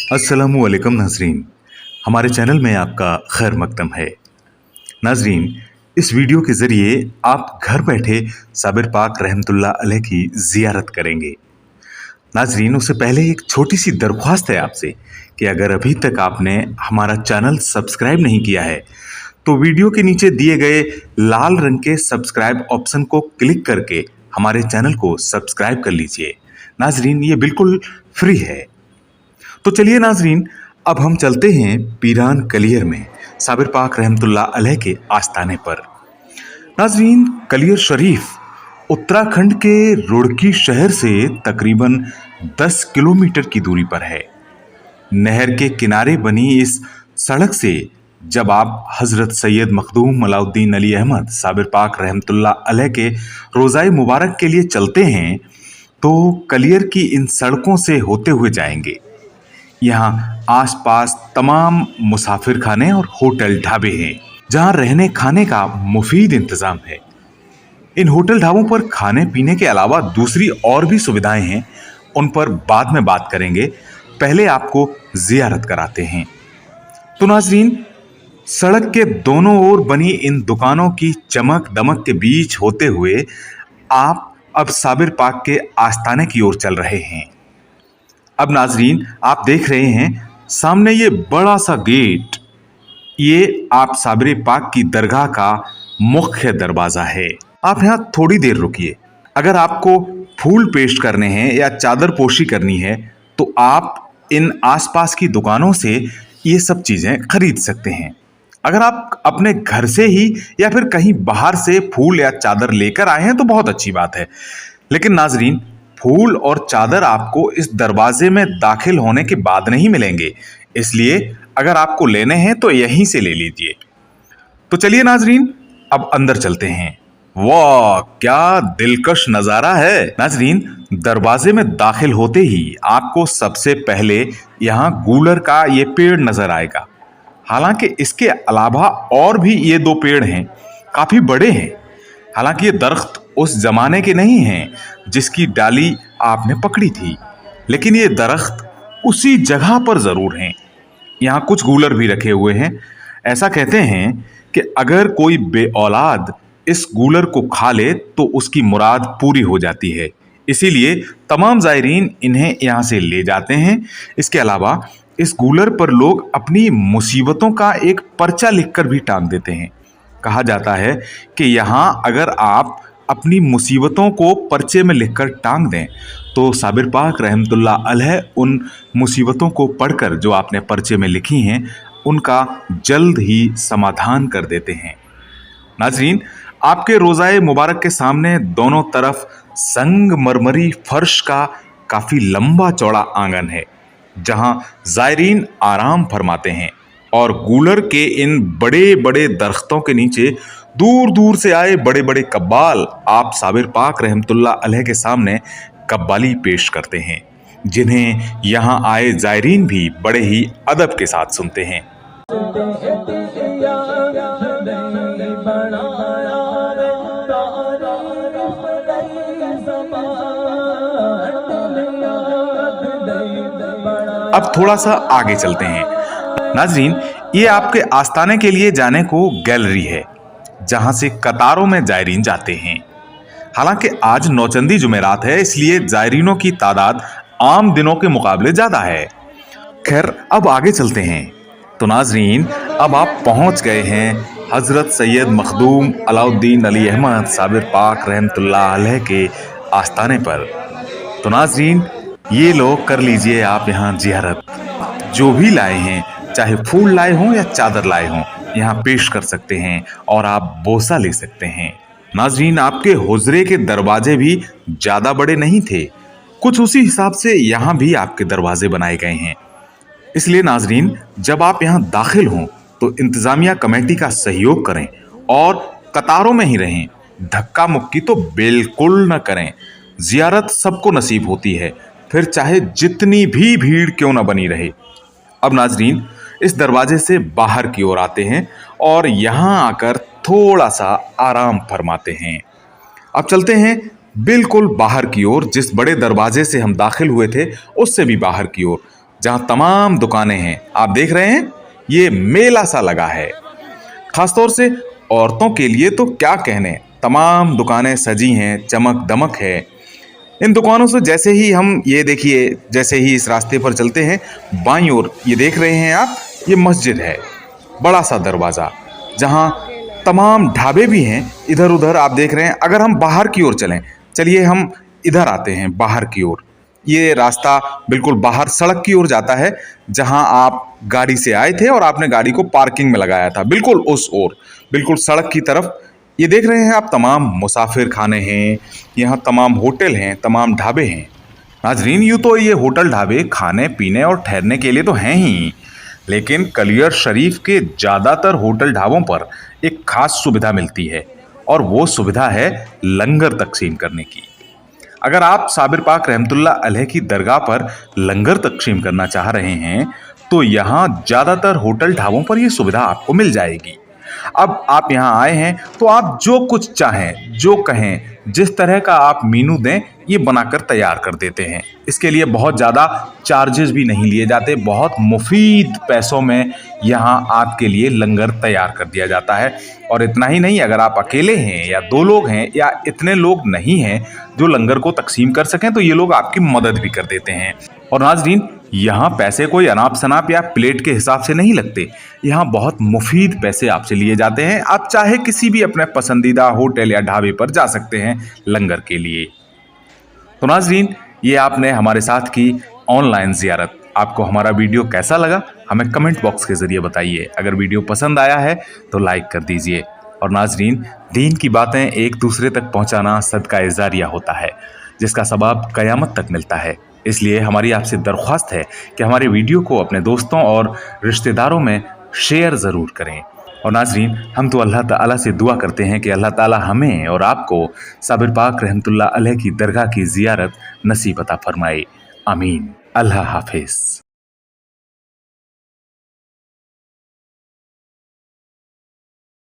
अस्सलामुअलैकुम नाजरीन, हमारे चैनल में आपका खैर मकदम है। नाजरीन, इस वीडियो के ज़रिए आप घर बैठे साबिर पाक रहमतुल्लाह अलैह की ज़ियारत करेंगे। नाजरीन, उससे पहले एक छोटी सी दरख्वास्त है आपसे कि अगर अभी तक आपने हमारा चैनल सब्सक्राइब नहीं किया है तो वीडियो के नीचे दिए गए लाल रंग के सब्सक्राइब ऑप्शन को क्लिक करके हमारे चैनल को सब्सक्राइब कर लीजिए। नाजरीन, ये बिल्कुल फ्री है। तो चलिए नाजरीन, अब हम चलते हैं पीरान कलियर में साबिर पाक रहमतुल्लाह अलैह के आस्थाने पर। नाजरीन, कलियर शरीफ उत्तराखंड के रुड़की शहर से तकरीबन 10 किलोमीटर की दूरी पर है। नहर के किनारे बनी इस सड़क से जब आप हजरत सैयद मखदूम अलाउद्दीन अली अहमद साबिर पाक रहमतुल्लाह अलैह के रोज़ाए मुबारक के लिए चलते हैं तो कलियर की इन सड़कों से होते हुए जाएंगे। यहाँ आसपास तमाम मुसाफिर खाने और होटल ढाबे हैं जहाँ रहने खाने का मुफीद इंतज़ाम है। इन होटल ढाबों पर खाने पीने के अलावा दूसरी और भी सुविधाएं हैं, उन पर बाद में बात करेंगे। पहले आपको जियारत कराते हैं। तो नाजरीन, सड़क के दोनों ओर बनी इन दुकानों की चमक दमक के बीच होते हुए आप अब साबिर पाक के आस्थाने की ओर चल रहे हैं। अब नाजरीन, आप देख रहे हैं सामने ये बड़ा सा गेट, ये आप साबिर पाक की दरगाह का मुख्य दरवाजा है। आप यहाँ थोड़ी देर रुकिए। अगर आपको फूल पेश करने हैं या चादर पोशी करनी है तो आप इन आसपास की दुकानों से ये सब चीज़ें खरीद सकते हैं। अगर आप अपने घर से ही या फिर कहीं बाहर से फूल या चादर लेकर आए हैं तो बहुत अच्छी बात है, लेकिन नाजरीन, फूल और चादर आपको इस दरवाजे में दाखिल होने के बाद नहीं मिलेंगे, इसलिए अगर आपको लेने हैं तो यहीं से ले लीजिए। तो चलिए नाजरीन, अब अंदर चलते हैं। वाह, क्या दिलकश नज़ारा है। नाजरीन, दरवाजे में दाखिल होते ही आपको सबसे पहले यहाँ गूलर का ये पेड़ नजर आएगा। हालांकि इसके अलावा और भी ये 2 पेड़ हैं, काफ़ी बड़े हैं। हालांकि ये दरख्त उस जमाने के नहीं हैं जिसकी डाली आपने पकड़ी थी, लेकिन ये दरख्त उसी जगह पर ज़रूर हैं। यहाँ कुछ गूलर भी रखे हुए हैं। ऐसा कहते हैं कि अगर कोई बे औलाद इस गूलर को खा ले तो उसकी मुराद पूरी हो जाती है, इसीलिए तमाम ज़ायरीन इन्हें यहाँ से ले जाते हैं। इसके अलावा इस गूलर पर लोग अपनी मुसीबतों का एक पर्चा लिखकर भी टांग देते हैं। कहा जाता है कि यहाँ अगर आप अपनी मुसीबतों को पर्चे में लिखकर टांग दें तो साबिर पाक रहमतुल्लाह अलैह उन मुसीबतों को पढ़कर जो आपने पर्चे में लिखी हैं उनका जल्द ही समाधान कर देते हैं। नाजरीन, आपके रोज़ाए मुबारक के सामने दोनों तरफ संगमरमरी फर्श का काफ़ी लंबा चौड़ा आंगन है जहां ज़ायरीन आराम फरमाते हैं और गूलर के इन बड़े बड़े दरख्तों के नीचे दूर दूर से आए बड़े बड़े कब्बाल आप साबिर पाक रहमतुल्लाह अलैह के सामने कब्बाली पेश करते हैं, जिन्हें यहाँ आए ज़ायरीन भी बड़े ही अदब के साथ सुनते हैं। अब थोड़ा सा आगे चलते हैं। नाजरीन, ये आपके आस्थाने के लिए जाने को गैलरी है जहां से कतारों में ज़ायरीन जाते हैं। हालांकि आज नौचंदी जुमेरात है, इसलिए ज़ायरीनों की तादाद आम दिनों के मुकाबले ज़्यादा है। खैर, अब आगे चलते हैं। तो नाजरीन, अब आप पहुंच गए हैं हज़रत सैयद मखदूम अलाउद्दीन अली अहमद साबिर पाक रहमतुल्लाह अलैह के आस्थाने पर। तो नाजरीन, ये लोग कर लीजिए आप यहाँ जियारत। जो भी लाए हैं, चाहे फूल लाए हों या चादर लाए हों, यहाँ पेश कर सकते हैं और आप बोसा ले सकते हैं। नाजरीन, आपके हुजरे के दरवाजे भी ज़्यादा बड़े नहीं थे, कुछ उसी हिसाब से यहाँ भी आपके दरवाजे बनाए गए हैं। इसलिए नाजरीन, जब आप यहाँ दाखिल हों तो इंतज़ामिया कमेटी का सहयोग करें और कतारों में ही रहें। धक्का मुक्की तो बिल्कुल न करें। जियारत सबको नसीब होती है, फिर चाहे जितनी भी भीड़ क्यों ना बनी रहे। अब नाजरीन, इस दरवाजे से बाहर की ओर आते हैं और यहाँ आकर थोड़ा सा आराम फरमाते हैं। अब चलते हैं बिल्कुल बाहर की ओर, जिस बड़े दरवाजे से हम दाखिल हुए थे उससे भी बाहर की ओर। जहां तमाम दुकानें हैं। आप देख रहे हैं, ये मेला सा लगा है। खासतौर से औरतों के लिए तो क्या कहने, तमाम दुकानें सजी हैं, चमक दमक है। इन दुकानों से जैसे ही हम, ये देखिए, जैसे ही इस रास्ते पर चलते हैं, बाईं ओर ये देख रहे हैं आप, ये मस्जिद है, बड़ा सा दरवाज़ा, जहां तमाम ढाबे भी हैं। इधर उधर आप देख रहे हैं। अगर हम बाहर की ओर चलें, चलिए हम इधर आते हैं बाहर की ओर। ये रास्ता बिल्कुल बाहर सड़क की ओर जाता है, जहां आप गाड़ी से आए थे और आपने गाड़ी को पार्किंग में लगाया था, बिल्कुल उस ओर, बिल्कुल सड़क की तरफ। ये देख रहे हैं आप, तमाम मुसाफिर खाने हैं, यहाँ तमाम होटल हैं, तमाम ढाबे हैं। नाजरीन, यूँ तो ये होटल ढाबे खाने पीने और ठहरने के लिए तो हैं ही, लेकिन कलियर शरीफ के ज़्यादातर होटल ढाबों पर एक खास सुविधा मिलती है, और वो सुविधा है लंगर तकसीम करने की। अगर आप साबिर पाक रहमतुल्लाह अलैह की दरगाह पर लंगर तकसीम करना चाह रहे हैं, तो यहाँ ज़्यादातर होटल ढाबों पर ये सुविधा आपको मिल जाएगी। अब आप यहाँ आए हैं तो आप जो कुछ चाहें, जो कहें, जिस तरह का आप मीनू दें, ये बनाकर तैयार कर देते हैं। इसके लिए बहुत ज़्यादा चार्जेस भी नहीं लिए जाते, बहुत मुफीद पैसों में यहाँ आपके लिए लंगर तैयार कर दिया जाता है। और इतना ही नहीं, अगर आप अकेले हैं या 2 लोग हैं या इतने लोग नहीं हैं जो लंगर को तकसीम कर सकें, तो ये लोग आपकी मदद भी कर देते हैं। और नाज़रीन, यहाँ पैसे कोई अनाप शनाप या प्लेट के हिसाब से नहीं लगते, यहाँ बहुत मुफीद पैसे आपसे लिए जाते हैं। आप चाहे किसी भी अपने पसंदीदा होटल या ढाबे पर जा सकते हैं लंगर के लिए। तो नाज़रीन, ये आपने हमारे साथ की ऑनलाइन ज़ियारत। आपको हमारा वीडियो कैसा लगा, हमें कमेंट बॉक्स के ज़रिए बताइए। अगर वीडियो पसंद आया है तो लाइक कर दीजिए। और नाज़रीन, दीन की बातें एक दूसरे तक पहुँचाना सदका जारिया होता है, जिसका सवाब क़यामत तक मिलता है। इसलिए हमारी आपसे दरख्वास्त है कि हमारे वीडियो को अपने दोस्तों और रिश्तेदारों में शेयर ज़रूर करें। और नाज़रीन, हम तो अल्लाह ताला से दुआ करते हैं कि अल्लाह ताला हमें और आपको साबिर पाक रहमतुल्लाह अलैह की दरगाह की ज़ियारत नसीब अता फरमाए। आमीन। अल्लाह हाफिज़।